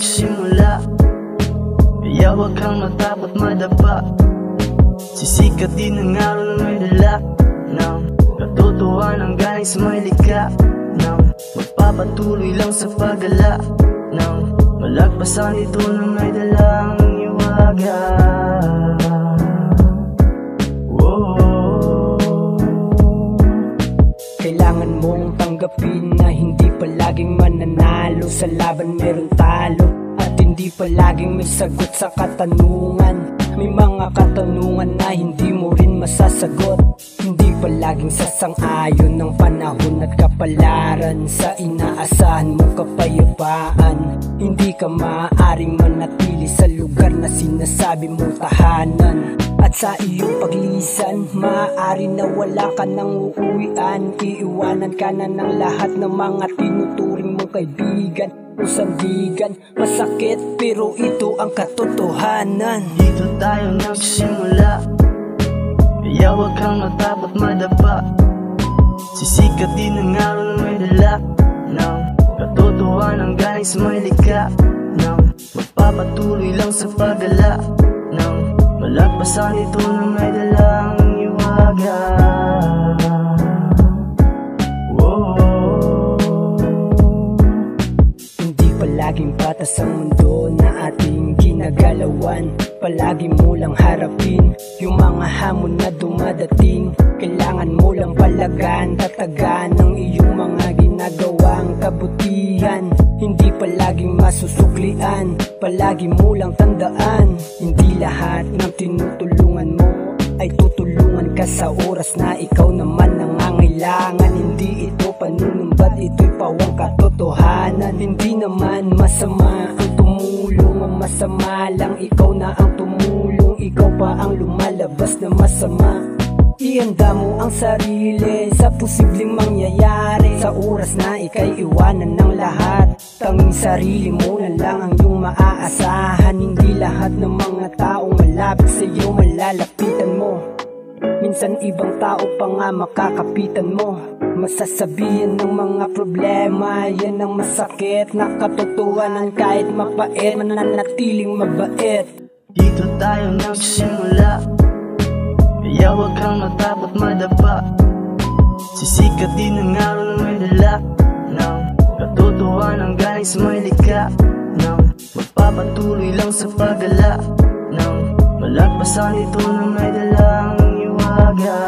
nagsimula, kaya huwag kang matakot madapa. Sisikat din ang araw na may dala ng katotohanan galing sa may likha, ng magpapatuloy lang sa paggala, ng malagpasan ito na may dalang iwaga. Kailangan mong tanggapin na hindi palaging mananalo sa laban, meron talo. At hindi palaging may sagot sa katanungan. May mga katanungan na hindi mo rin masasagot. Hindi palaging sasang-ayon ng panahon at kapalaran sa inaasahan mong kapayapaan. Hindi ka maaaring manatili sa lugar na sinasabi mong tahanan. At sa iyong paglisan, maaari na wala ka nang uuwian. Iiwanan ka na ng lahat ng mga tinuturing mong kaibigan o sandigan. Masakit pero ito ang katotohanan. Dito tayo nagsimula, kaya huwag kang matakot madapa. Sisikat din ang araw na may dala ng katotohanan galing sa may likha, ng magpapatuloy lang sa paggala, ng malagpasan ito na may dalang iwaga. Hindi palaging patas ang mundo na ating ginagalawan. Palagi mo lang harapin yung mga hamon na dumadating. Kailangan mo lang palagan, tatagan ang iyong mga ginagawang kabutihan. Hindi palaging masusuklian, palagi mo lang tandaan. Hindi lahat ng tinutulungan mo ay tutulungan ka sa oras na ikaw naman nangangailangan. Hindi ito panunumbat, ito'y pawang katotohanan. Hindi naman masama ang tumulong, ang masama lang ikaw na ang tumulong. Ikaw pa ang lumalabas na masama. Ihanda mo ang sarili sa posibleng mangyayari. Sa oras na ika'y iwanan ng lahat, tanging sarili mo na lang ang iyong maaasahan. Hindi lahat ng mga taong malapit sa iyo malalapitan mo. Minsan ibang tao pa nga makakapitan mo. Masasabihan ng mga problema, yan ang masakit na katotohanan. Kahit mapait, mananatiling mabait. Dito tayo nagsimula, kaya huwag kang matakot madapa. Sisikat din ang araw na may dala ng katotohanan galing sa may likha, ng magpapatuloy lang sa paggala, ng malagpasan ito na may dalang iwaga.